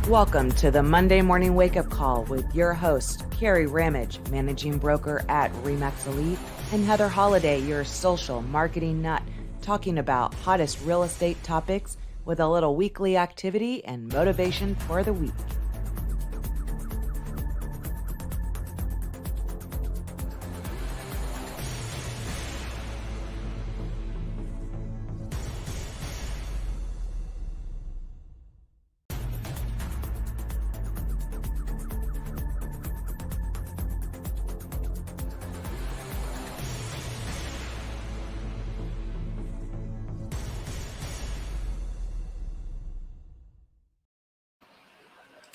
Welcome to the Monday Morning Wake Up Call with your host, Kerry, managing broker at Remax Elite, and Heather Holiday, your social marketing nut, talking about hottest real estate topics with a little weekly activity and motivation for the week.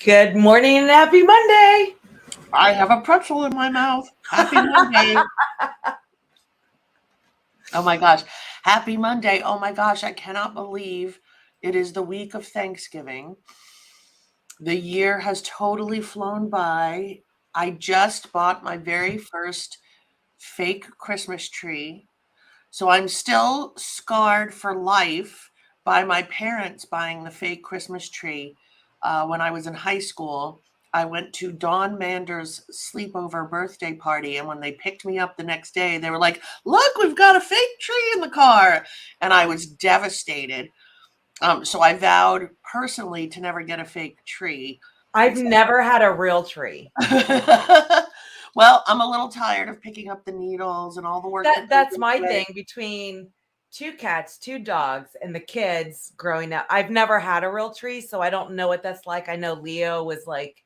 Good morning and happy Monday. I have a pretzel in my mouth. Happy Monday. Oh my gosh. Happy Monday. Oh my gosh. I cannot believe it is the week of Thanksgiving. The year has totally flown by. I just bought my very first fake Christmas tree. So I'm still scarred for life by my parents buying the fake Christmas tree. When I was in high school, I went to Dawn Mander's sleepover birthday party. And when they picked me up the next day, they were like, look, we've got a fake tree in the car. And I was devastated. So I vowed personally to never get a fake tree. I've never had a real tree. Well, I'm a little tired of picking up the needles and all the work. That's my thing. Between two cats, two dogs, and the kids growing up, I've never had a real tree, so I don't know what that's like. I know Leo was like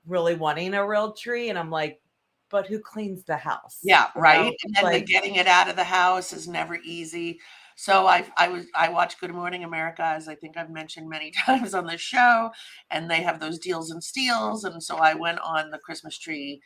really wanting a real tree, and I'm like, but who cleans the house? Yeah, right. And then like, getting it out of the house is never easy. So I watch Good Morning America, as I think I've mentioned many times on the show, and they have those deals and steals. And so I went on the Christmas tree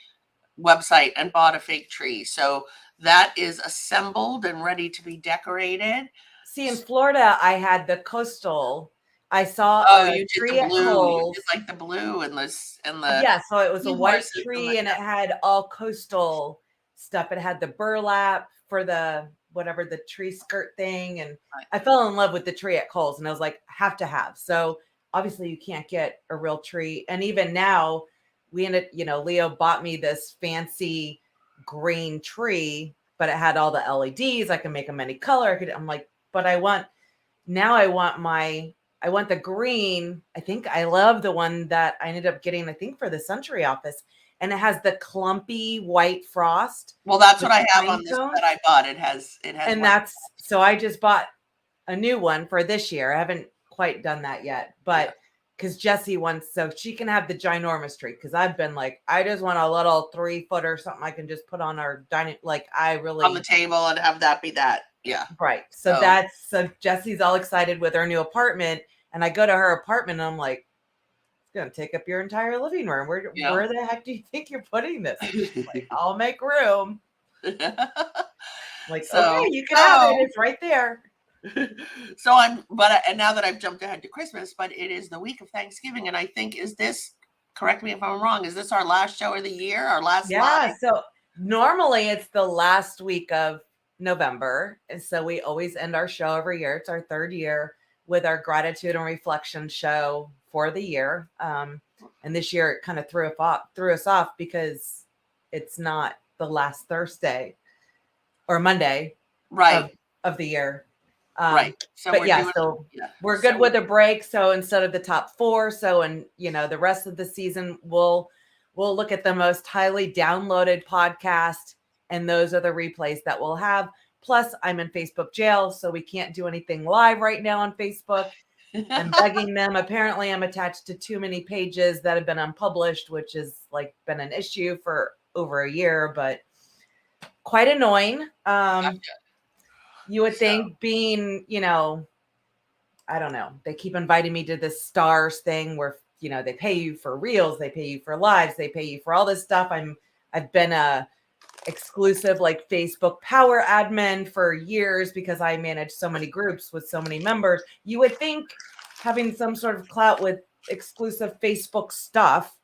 website and bought a fake tree. So that is assembled and ready to be decorated. See, in Florida, I had the coastal. I saw you tree did the at blue. Kohl's. You did like the blue and the Yeah, so it was a white tree and it had all coastal stuff. It had the burlap for the whatever the tree skirt thing, and I fell in love with the tree at Kohl's, and I was like, have to have. So obviously you can't get a real tree, and even now we ended, Leo bought me this fancy green tree, but it had all the LEDs. I can make them any color. I'm like, but I want the green. I think I love the one that I ended up getting, I think for the Century office, and it has the clumpy white frost. Well, that's what I have on this that I bought. It has. And that's, so I just bought a new one for this year. I haven't quite done that yet, but because Jessie wants, so she can have the ginormous tree. Because I've been like, I just want a little 3-foot or something I can just put on our dining, like I really on the table and have that be that. Yeah. Right. So so Jessie's all excited with her new apartment, and I go to her apartment and I'm like, it's going to take up your entire living room. Where the heck do you think you're putting this? Like, I'll make room. Like, so, okay, you can have it. It's right there. So and now that I've jumped ahead to Christmas, but it is the week of Thanksgiving. And I think, correct me if I'm wrong, is this our last show of the year? Our last live? So normally it's the last week of November. And so we always end our show every year. It's our third year with our gratitude and reflection show for the year. And this year it kind of threw us off because it's not the last Thursday or Monday of the year. Right. So we're good with a break. So instead of the top 4, the rest of the season, we'll look at the most highly downloaded podcast, and those are the replays that we'll have. Plus, I'm in Facebook jail, so we can't do anything live right now on Facebook. I'm begging them. Apparently, I'm attached to too many pages that have been unpublished, which has been an issue for over a year, but quite annoying. You would think being, I don't know. They keep inviting me to this stars thing where, they pay you for reels, they pay you for lives, they pay you for all this stuff. I've been a exclusive Facebook power admin for years because I manage so many groups with so many members. You would think having some sort of clout with exclusive Facebook stuff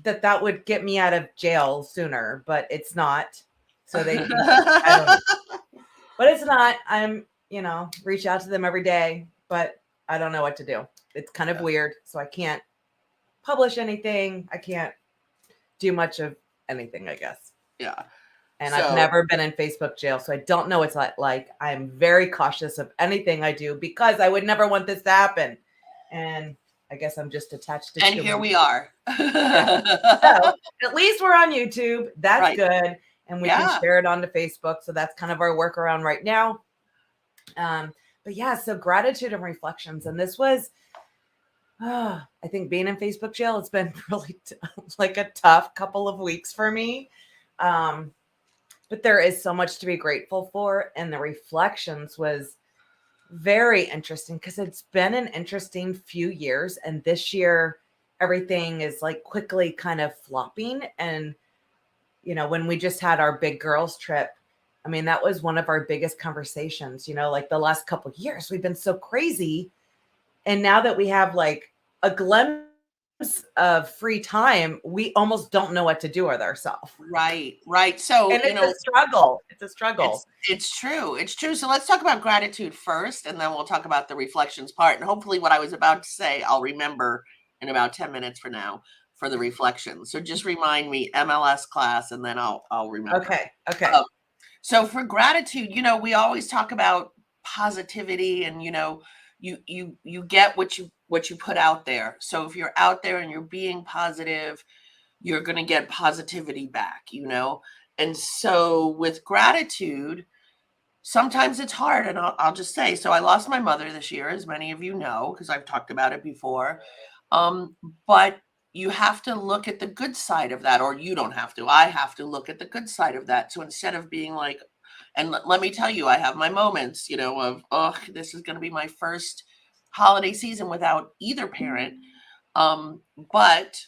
that would get me out of jail sooner, but it's not. So I don't know. But it's not. I'm, reach out to them every day, but I don't know what to do. It's kind of weird. So I can't publish anything. I can't do much of anything, I guess. Yeah. And I've never been in Facebook jail, so I don't know what's like. I'm very cautious of anything I do because I would never want this to happen. And I guess I'm just attached to. And here we are. So at least we're on YouTube. That's good. And we can share it onto Facebook. So that's kind of our workaround right now. But yeah, so gratitude and reflections. And this was, I think being in Facebook jail, it's been really like a tough couple of weeks for me. But there is so much to be grateful for. And the reflections was very interesting because it's been an interesting few years. And this year, everything is like quickly kind of flopping. And, you know, when we just had our big girls trip, I mean, that was one of our biggest conversations, you know, like the last couple of years, we've been so crazy. And now that we have like a glimpse of free time, we almost don't know what to do with ourselves. Right. So, and it's a struggle. It's a struggle. It's true. It's true. So let's talk about gratitude first, and then we'll talk about the reflections part. And hopefully what I was about to say, I'll remember in about 10 minutes from now for the reflections. So just remind me MLS class, and then I'll remember. Okay. So for gratitude, you know, we always talk about positivity, and, you know, you get what you put out there. So if you're out there and you're being positive, you're going to get positivity back, you know? And so with gratitude, sometimes it's hard. And I'll just say, so I lost my mother this year, as many of you know, because I've talked about it before. But you have to look at the good side of that, or you don't have to. I have to look at the good side of that. So instead of being like, and let me tell you, I have my moments, you know, of, oh, this is going to be my first holiday season without either parent. But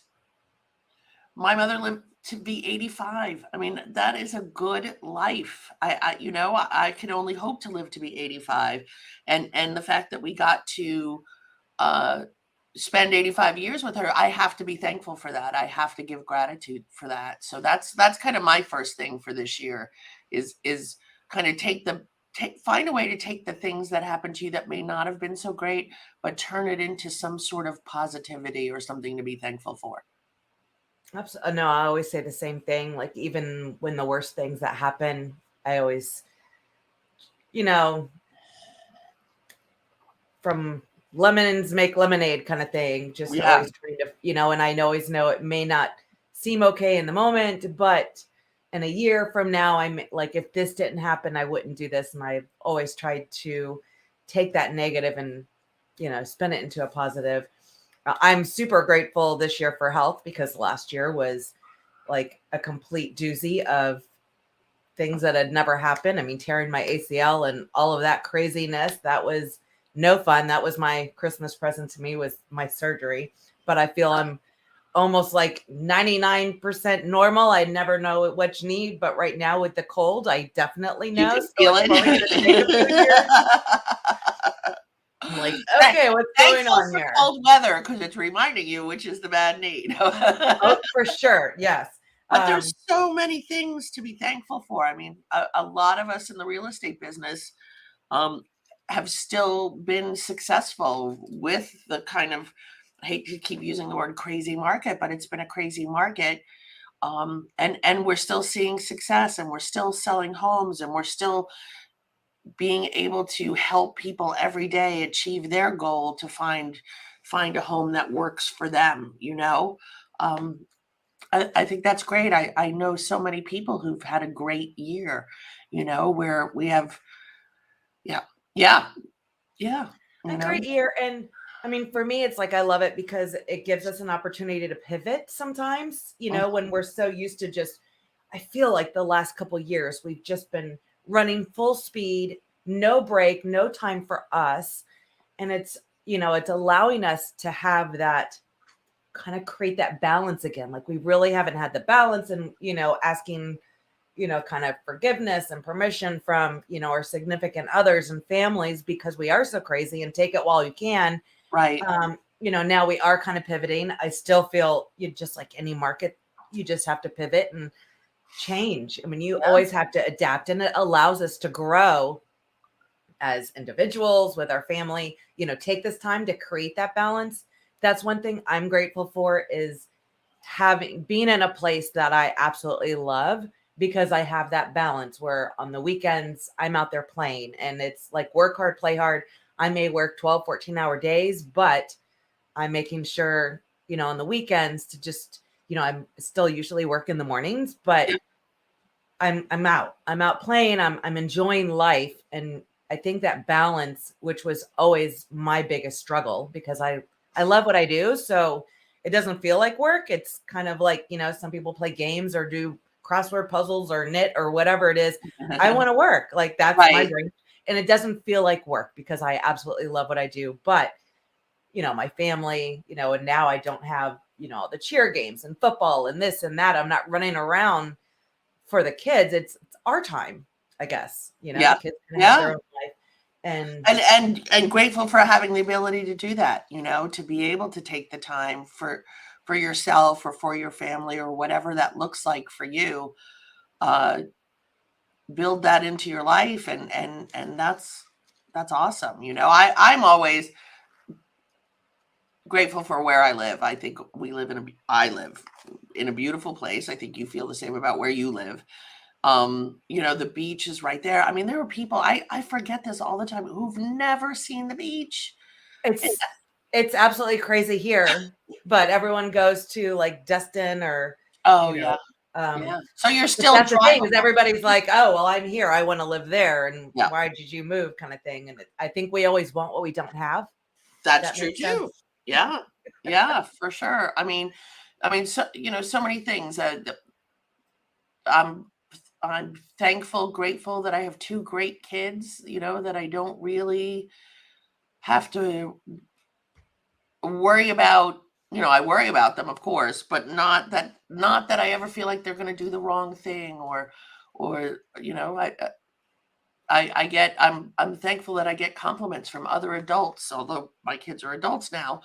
my mother lived to be 85. I mean, that is a good life. I can only hope to live to be 85. And the fact that we got to spend 85 years with her, I have to be thankful for that. I have to give gratitude for that. So that's kind of my first thing for this year is kind of find a way to take the things that happened to you that may not have been so great, but turn it into some sort of positivity or something to be thankful for. Absolutely. No, I always say the same thing. Like even when the worst things that happen, I always, you know, from lemons make lemonade kind of thing. Just always trying to, you know, and I always know it may not seem okay in the moment, but in a year from now, I'm like, if this didn't happen, I wouldn't do this. And I've always tried to take that negative and, you know, spin it into a positive. I'm super grateful this year for health because last year was like a complete doozy of things that had never happened. I mean, tearing my ACL and all of that craziness, that was no fun. That was my Christmas present to me, was my surgery. But I feel I'm almost like 99% normal. I never know which knee, but right now with the cold, I definitely know. You feel it. I'm like, okay, what's going on here? Cold weather, because it's reminding you which is the bad knee. Oh, for sure, yes. But there's so many things to be thankful for. I mean, a lot of us in the real estate business have still been successful with the kind of, I hate to keep using the word crazy market, but it's been a crazy market. And we're still seeing success, and we're still selling homes, and we're still being able to help people every day achieve their goal to find a home that works for them, you know? I think that's great. I know so many people who've had a great year, you know, where we have, a great year. And I mean, for me, it's like, I love it because it gives us an opportunity to pivot sometimes, you know, when we're so used to just, I feel like the last couple of years, we've just been running full speed, no break, no time for us. And it's, you know, it's allowing us to have that kind of create that balance again. Like we really haven't had the balance, and, you know, asking, you know, kind of forgiveness and permission from, you know, our significant others and families because we are so crazy, and take it while you can. Right. You know, now we are kind of pivoting. I still feel you just like any market, you just have to pivot and change. I mean, you always have to adapt, and it allows us to grow as individuals with our family, you know, take this time to create that balance that's one thing I'm grateful for, is being in a place that I absolutely love, because I have that balance where on the weekends I'm out there playing, and it's like work hard, play hard. I may work 12, 14-hour days, but I'm making sure, on the weekends to just, I'm still usually work in the mornings, but I'm out playing, I'm enjoying life. And I think that balance, which was always my biggest struggle, because I love what I do. So it doesn't feel like work. It's kind of like, some people play games or do crossword puzzles or knit or whatever it is. I want to work. Like, that's my Right. dream. And it doesn't feel like work because I absolutely love what I do. But, my family, and now I don't have, all the cheer games and football and this and that. I'm not running around for the kids. It's our time, I guess. Yeah. The kids can have their own life. And grateful for having the ability to do that, to be able to take the time for yourself or for your family or whatever that looks like for you. Build that into your life, and that's awesome. I'm always grateful for where I live. I think I live in a beautiful place. I think you feel the same about where you live. The beach is right there. I mean, there are people, I forget this all the time, who've never seen the beach. It's absolutely crazy here, but everyone goes to like Destin or, yeah. So you're still that's the thing, is drivable. everybody's like, oh, well, I'm here, I want to live there. And Yeah. why did you move, kind of thing. And I think we always want what we don't have. That's That true makes too. sense. Yeah. Yeah, for sure. I mean, so, so many things. I'm thankful, grateful that I have two great kids, that I don't really have to worry about. I worry about them, of course, but not that I ever feel like they're going to do the wrong thing, or I'm thankful that I get compliments from other adults, although my kids are adults now,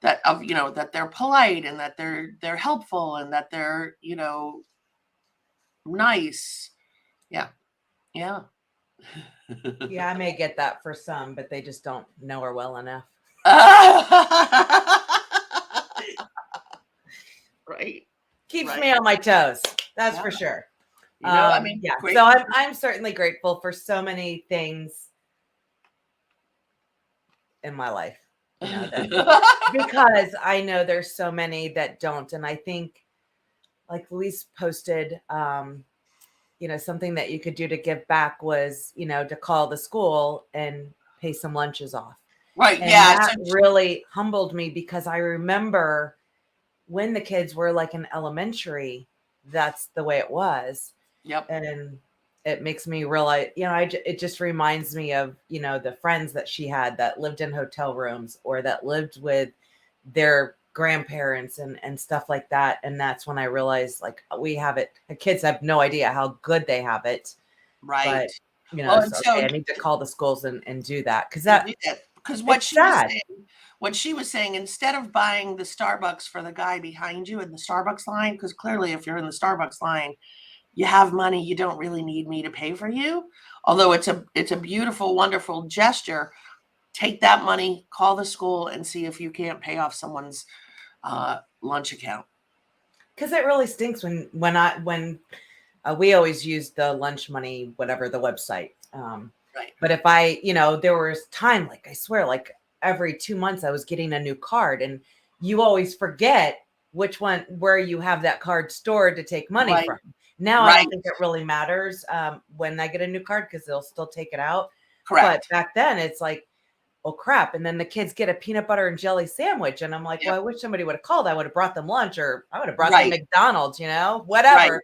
that that they're polite and that they're helpful and that they're, nice. Yeah. Yeah. Yeah, I may get that for some, but they just don't know her well enough. Right. Keeps me on my toes. That's for sure. Yeah. So I'm certainly grateful for so many things in my life, because I know there's so many that don't. And I think, like Louise posted, something that you could do to give back was, to call the school and pay some lunches off. Right. And Yeah. that really humbled me, because I remember when the kids were like in elementary, that's the way it was. Yep. And it makes me realize, it just reminds me of, the friends that she had that lived in hotel rooms or that lived with their grandparents and stuff like that. And that's when I realized, like, we have it. The kids have no idea how good they have it. Right. But, okay, I need to call the schools and do that. Because what she was saying, instead of buying the Starbucks for the guy behind you in the Starbucks line, because clearly if you're in the Starbucks line, you have money, you don't really need me to pay for you. Although it's a beautiful, wonderful gesture. Take that money, call the school, and see if you can't pay off someone's lunch account. Because it really stinks when we always use the lunch money, whatever the website. Right. But if there was time, like I swear, like every 2 months I was getting a new card, and you always forget which one, where you have that card stored to take money from. Now I don't think it really matters when I get a new card, because they'll still take it out. Correct. But back then it's like, oh crap. And then the kids get a peanut butter and jelly sandwich. And I'm like, well, I wish somebody would have called. I would have brought them lunch, or I would have brought them McDonald's, whatever.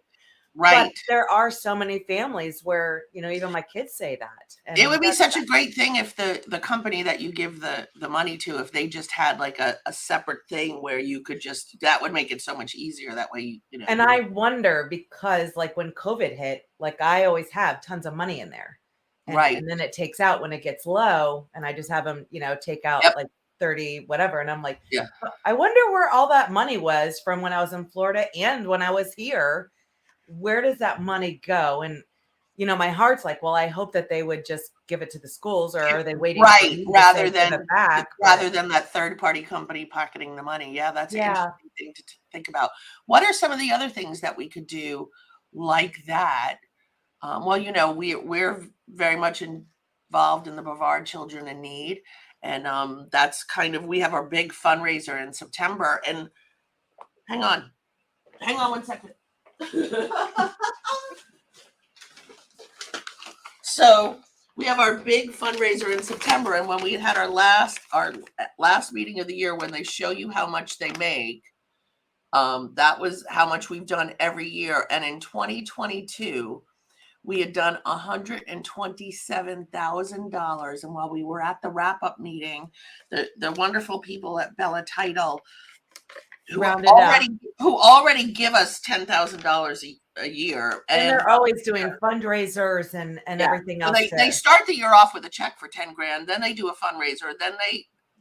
Right. But there are so many families where, even my kids say that. And it would be such a great thing if the company that you give the money to, if they just had like a separate thing where you could that would make it so much easier that way, And I wonder, because like when COVID hit, like I always have tons of money in there. And then it takes out when it gets low, and I just have them, take out like 30, whatever. And I'm like, I wonder where all that money was from when I was in Florida and when I was here. Where does that money go? And my heart's like, well, I hope that they would just give it to the schools, or are they waiting for Right, me to rather say give than it back? rather than that third party company pocketing the money. Yeah, that's an Yeah. interesting thing to think about. What are some of the other things that we could do like that? Well, we're very much involved in the Brevard Children in Need, and that's we have our big fundraiser in September. And hang on 1 second. So we have our big fundraiser in September, and when we had our last meeting of the year, when they show you how much they make, that was how much we've done every year. And in 2022, we had done $127,000. And while we were at the wrap-up meeting, the wonderful people at Bella Title who already give us $10,000 a year, and they're always doing fundraisers and everything else. They start the year off with a check for 10 grand, then they do a fundraiser, then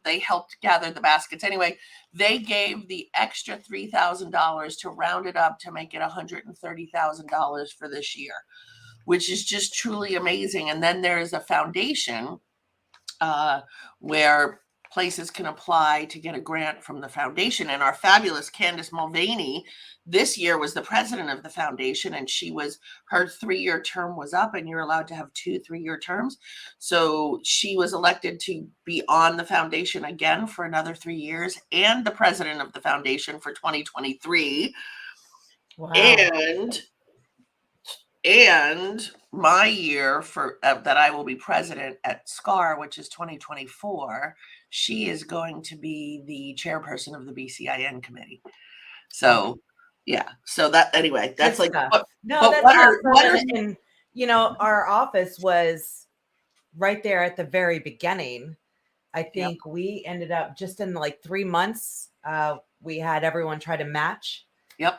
they helped gather the baskets. Anyway, they gave the extra $3,000 to round it up to make it $130,000 for this year, which is just truly amazing. And then there is a foundation where places can apply to get a grant from the foundation. And our fabulous Candace Mulvaney this year was the president of the foundation, and her 3-year term was up, and you're allowed to have 2 3-year terms. So she was elected to be on the foundation again for another 3 years, and the president of the foundation for 2023. Wow. And my year for that I will be president at SCAR, which is 2024, she is going to be the chairperson of the BCIN committee. So yeah, so that anyway, that's good like stuff. That's awesome. And our office was right there at the very beginning. I think we ended up just in like 3 months. We had everyone try to match. Yep.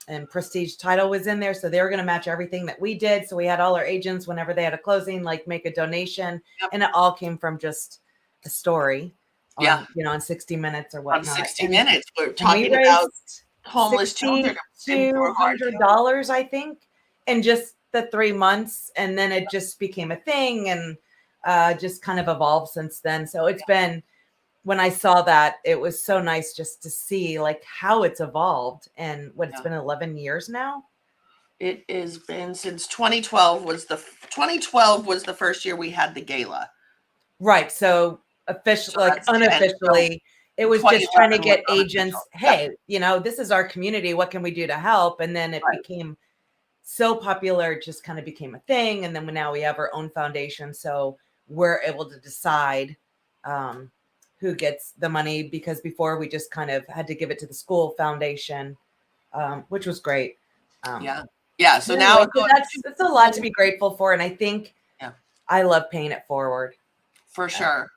And Prestige Title was in there, so they were going to match everything that we did. So we had all our agents, whenever they had a closing, like make a donation, and it all came from just a story. On 60 Minutes or whatnot. On 60 Minutes, we're talking about homeless children. $200, I think, in just the 3 months, and then it just became a thing, and just kind of evolved since then. So it's been. When I saw that, it was so nice just to see like how it's evolved, and it's been 11 years now. It has been since 2012 was the first year we had the gala. Right. So officially, unofficially, it was just trying to get agents. Hey, this is our community. What can we do to help? And then it became so popular, it just kind of became a thing. And then now we have our own foundation. So we're able to decide, who gets the money, because before we just kind of had to give it to the school foundation, which was great. So now it's a lot to be grateful for. And I think I love paying it forward. For sure.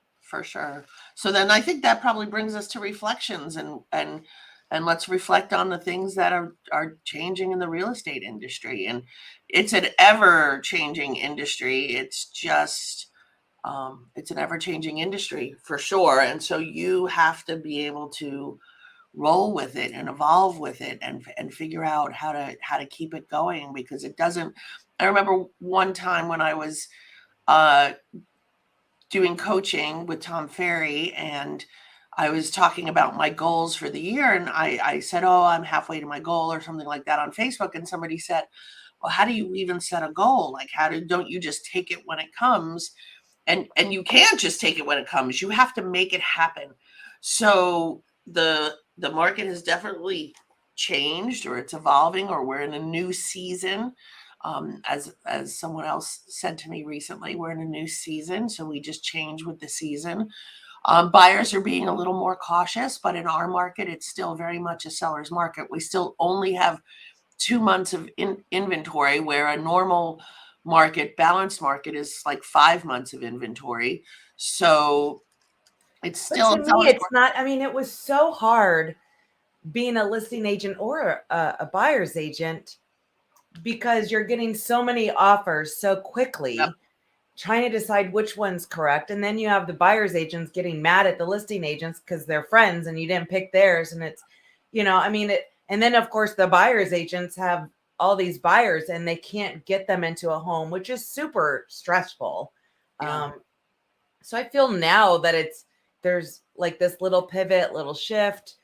So then I think that probably brings us to reflections, and let's reflect on the things that are changing in the real estate industry. And it's an ever changing industry. It's just, it's an ever-changing industry for sure. And so you have to be able to roll with it and evolve with it and figure out how to keep it going, because it doesn't. I remember one time when I was doing coaching with Tom Ferry, and I was talking about my goals for the year, and I said, oh, I'm halfway to my goal or something like that on Facebook. And somebody said, well, how do you even set a goal? Like, don't you just take it when it comes? And you can't just take it when it comes. You have to make it happen. So the market has definitely changed, or it's evolving, or we're in a new season. As someone else said to me recently, we're in a new season. So we just change with the season. Buyers are being a little more cautious, but in our market, it's still very much a seller's market. We still only have 2 months of inventory, where a normal balanced market is like 5 months of inventory. So it's still, but to me, it's not. I mean, it was so hard being a listing agent or a buyer's agent, because you're getting so many offers so quickly, trying to decide which one's correct. And then you have the buyer's agents getting mad at the listing agents because they're friends and you didn't pick theirs. And it's, and then of course the buyer's agents have all these buyers and they can't get them into a home, which is super stressful. Yeah. So I feel now that there's like this little pivot, little shift,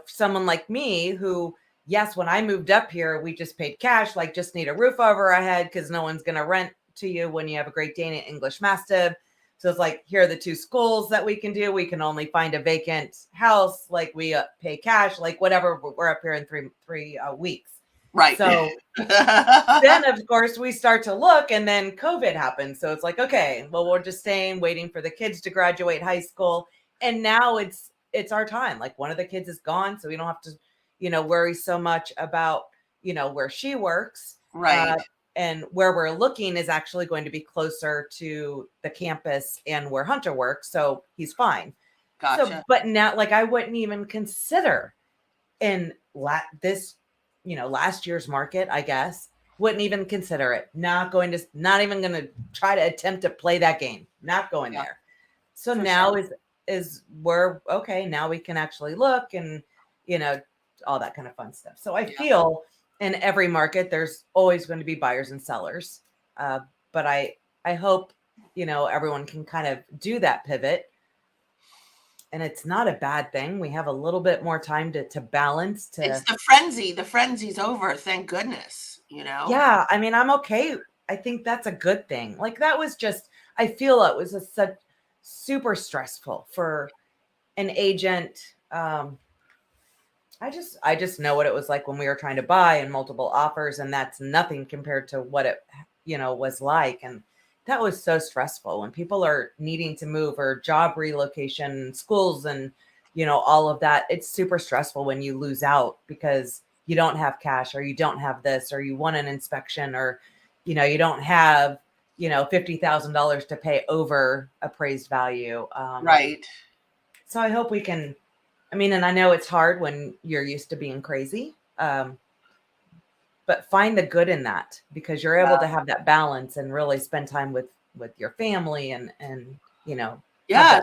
someone like me who, yes, when I moved up here, we just paid cash, like just need a roof over our head because no one's going to rent to you when you have a Great Dane and English Mastiff. So it's like, here are the 2 schools that we can do. We can only find a vacant house. Like we pay cash, like whatever. We're up here in three weeks. Right. So then, of course, we start to look, and then COVID happens. So it's like, okay, well, we're just staying, waiting for the kids to graduate high school. And now it's our time. Like one of the kids is gone. So we don't have to, worry so much about, where she works. Right. And where we're looking is actually going to be closer to the campus and where Hunter works. So he's fine. Gotcha. So, but now, like, I wouldn't even consider in this, last year's market, I guess, wouldn't even consider it. Not even going to try to attempt to play that game. Not going there. So now is where, okay, now we can actually look and, all that kind of fun stuff. So I feel in every market, there's always going to be buyers and sellers. But I hope, everyone can kind of do that pivot. And it's not a bad thing. We have a little bit more time to balance. It's the frenzy. The frenzy's over. Thank goodness, Yeah. I mean, I'm okay. I think that's a good thing. Like that was just, I feel it was such super stressful for an agent. I just know what it was like when we were trying to buy and multiple offers, and that's nothing compared to what it, was like. And that was so stressful when people are needing to move or job relocation, schools, and, all of that. It's super stressful when you lose out because you don't have cash or you don't have this, or you want an inspection, or, you don't have, $50,000 to pay over appraised value. Right. So I hope we can, and I know it's hard when you're used to being crazy, but find the good in that because you're able to have that balance and really spend time with your family and Yeah.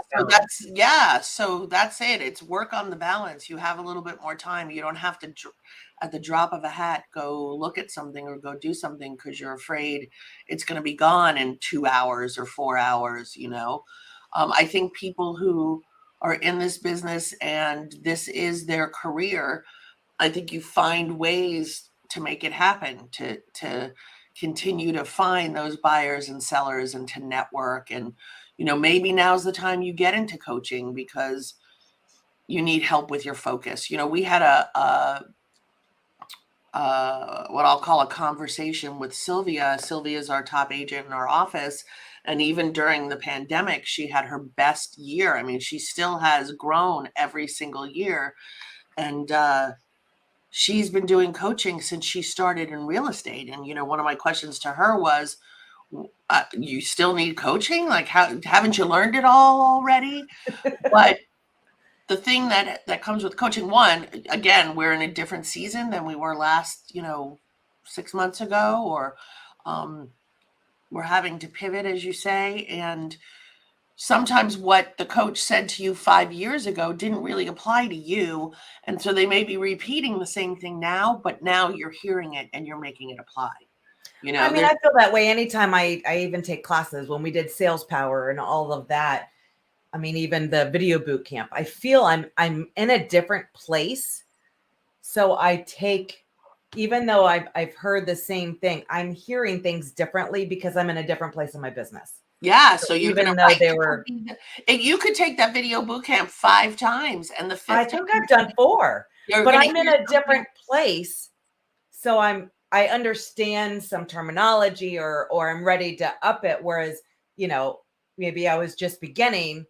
So that's it. It's work on the balance. You have a little bit more time. You don't have to, at the drop of a hat, go look at something or go do something because you're afraid it's going to be gone in 2 hours or 4 hours. I think people who are in this business and this is their career, I think you find ways to make it happen, to continue to find those buyers and sellers and to network. And, maybe now's the time you get into coaching because you need help with your focus. We had what I'll call a conversation with Sylvia. Sylvia's our top agent in our office. And even during the pandemic, she had her best year. I mean, she still has grown every single year. And she's been doing coaching since she started in real estate. And, one of my questions to her was, you still need coaching? Like, haven't you learned it all already? But the thing that comes with coaching, one, again, we're in a different season than we were last, 6 months ago, or we're having to pivot, as you say. And sometimes what the coach said to you 5 years ago didn't really apply to you. And so they may be repeating the same thing now, but now you're hearing it and you're making it apply. I feel that way anytime I even take classes. When we did Sales Power and all of that, even the video boot camp, I feel I'm in a different place. So I take, even though I've heard the same thing, I'm hearing things differently because I'm in a different place in my business. Yeah. So you're even though they were, you could take that video boot camp 5 times, and the 5th I think I've done 4, but I'm in a different place. So I understand some terminology or I'm ready to up it. Whereas, maybe I was just beginning.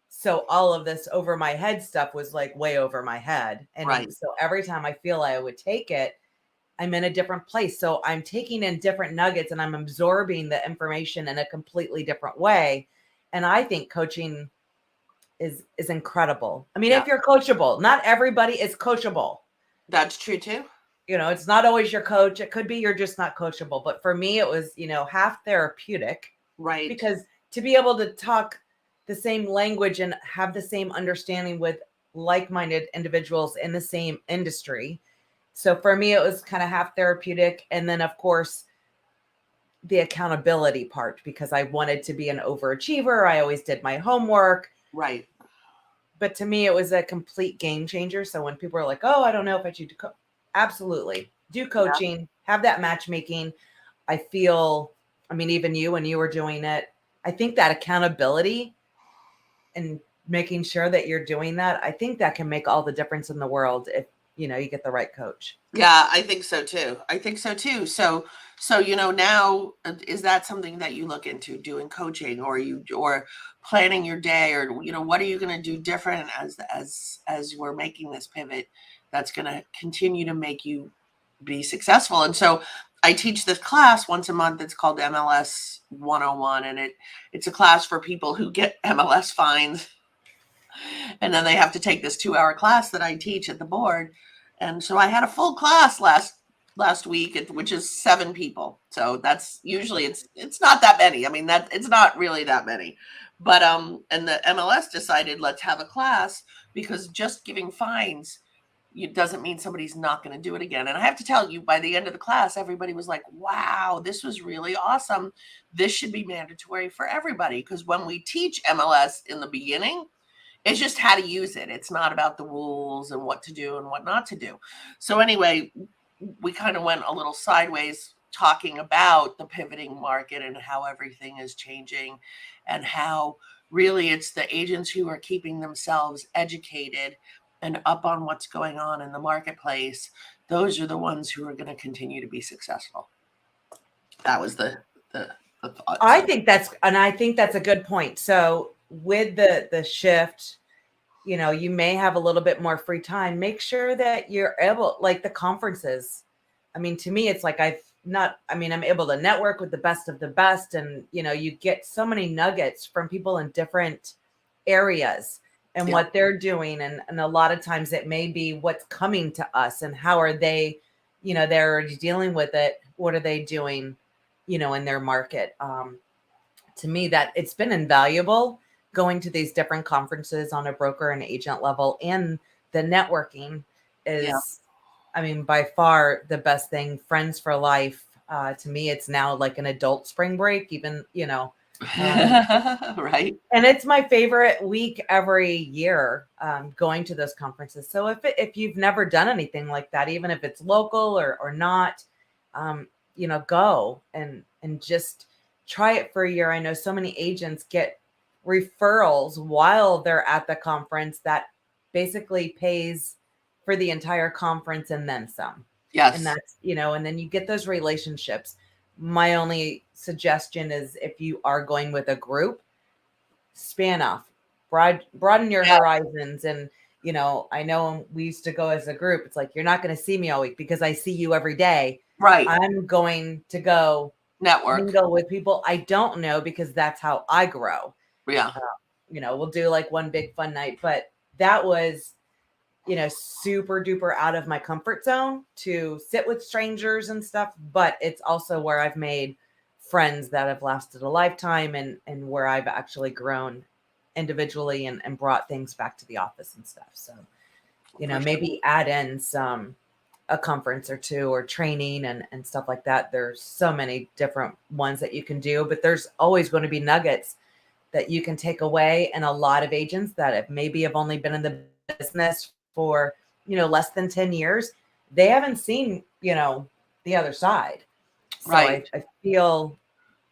So all of this over my head stuff was like way over my head. And so every time I feel I would take it, I'm in a different place. So I'm taking in different nuggets and I'm absorbing the information in a completely different way. And I think coaching is incredible. If you're coachable, not everybody is coachable. That's true too. It's not always your coach. It could be you're just not coachable. But for me, it was, half therapeutic. Right. Because to be able to talk the same language and have the same understanding with like-minded individuals in the same industry So for me, it was kind of half therapeutic. And then, of course, the accountability part, because I wanted to be an overachiever. I always did my homework. Right. But to me, it was a complete game changer. So when people are like, oh, I don't know if I should do absolutely do coaching, have that matchmaking. I feel, I mean, even you, when you were doing it, I think that accountability and making sure that you're doing that, I think that can make all the difference in the world if, you get the right coach. Yeah, I think so too. I think so too. So now is that something that you look into doing coaching, or planning your day, or what are you going to do different as we're making this pivot that's going to continue to make you be successful? And so I teach this class once a month. It's called MLS 101, and it's a class for people who get MLS fines, and then they have to take this 2-hour class that I teach at the board. And so I had a full class last week, which is 7 people. So that's usually it's not that many. I mean, that it's not really that many. But and the MLS decided, let's have a class, because just giving fines doesn't mean somebody's not going to do it again. And I have to tell you, by the end of the class, everybody was like, wow, this was really awesome. This should be mandatory for everybody, because when we teach MLS in the beginning, it's just how to use it. It's not about the rules and what to do and what not to do. So anyway, we kind of went a little sideways talking about the pivoting market and how everything is changing, and how really it's the agents who are keeping themselves educated and up on what's going on in the marketplace. Those are the ones who are going to continue to be successful. That was the thought. I think that's a good point. So with the shift, you may have a little bit more free time. Make sure that you're able, like the conferences. I mean, to me, it's like I'm able to network with the best of the best. And, you get so many nuggets from people in different areas and what they're doing. And a lot of times it may be what's coming to us and how are they, they're already dealing with it. What are they doing, in their market? To me, that it's been invaluable going to these different conferences on a broker and agent level, and the networking is, I mean, by far the best thing. Friends for life. To me, it's now like an adult spring break, even, right. And it's my favorite week every year, going to those conferences. So if you've never done anything like that, even if it's local or not, go and just try it for a year. I know so many agents get referrals while they're at the conference that basically pays for the entire conference and then some. Yes. And that's, and then you get those relationships. My only suggestion is, if you are going with a group, span off, broaden your horizons. And, I know we used to go as a group. It's like, you're not going to see me all week because I see you every day. Right. I'm going to go network, mingle with people I don't know, because that's how I grow. Yeah. We'll do like one big fun night, but that was, super duper out of my comfort zone to sit with strangers and stuff. But it's also where I've made friends that have lasted a lifetime, and where I've actually grown individually and brought things back to the office and stuff. So, maybe add in a conference or two, or training and stuff like that. There's so many different ones that you can do, but there's always going to be nuggets that you can take away. And a lot of agents that have only been in the business for, less than 10 years, they haven't seen, the other side. So right. I feel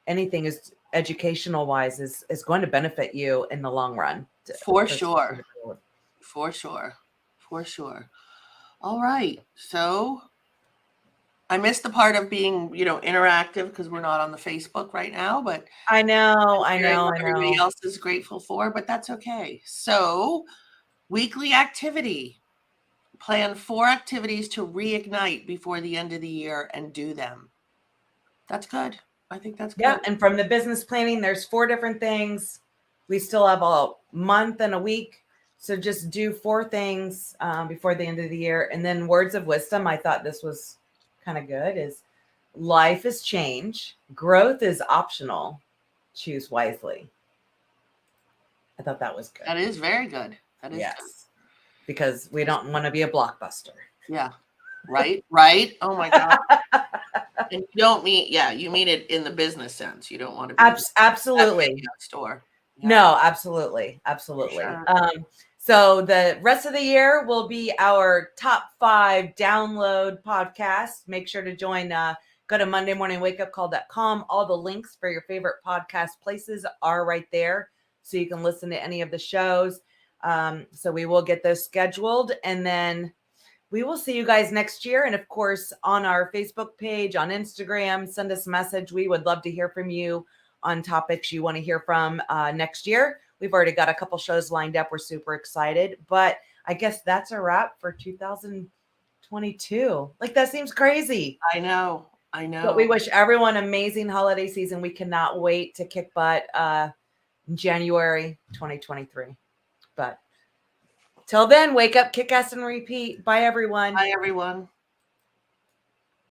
anything is educational wise is going to benefit you in the long run. For sure. All right. So I missed the part of being, interactive, because we're not on the Facebook right now, but I know. Everybody else is grateful for, but that's okay. So weekly activity. Plan 4 activities to reignite before the end of the year and do them. That's good. I think that's good. Yeah. And from the business planning, there's 4 different things. We still have a month and a week. So just do 4 things before the end of the year. And then words of wisdom, I thought this was kind of good, is life is change. Growth is optional. Choose wisely. I thought that was good. That is very good. That is yes. good. Because we don't want to be a blockbuster. Yeah. Right? Right? Oh my God. And you don't mean, you mean it in the business sense. You don't want to be at Absolutely. the store. Yeah, No, absolutely. Absolutely. sure. So the rest of the year will be our top 5 download podcasts. Make sure to join, go to mondaymorningwakeupcall.com. All the links for your favorite podcast places are right there. So you can listen to any of the shows. So we will get those scheduled, and then we will see you guys next year. And of course, on our Facebook page, on Instagram, send us a message. We would love to hear from you on topics you want to hear from next year. We've already got a couple shows lined up. We're super excited. But I guess that's a wrap for 2022. Like, that seems crazy. I know. But we wish everyone an amazing holiday season. We cannot wait to kick butt in January 2023. But till then, wake up, kick ass, and repeat. Bye, everyone. Bye, everyone.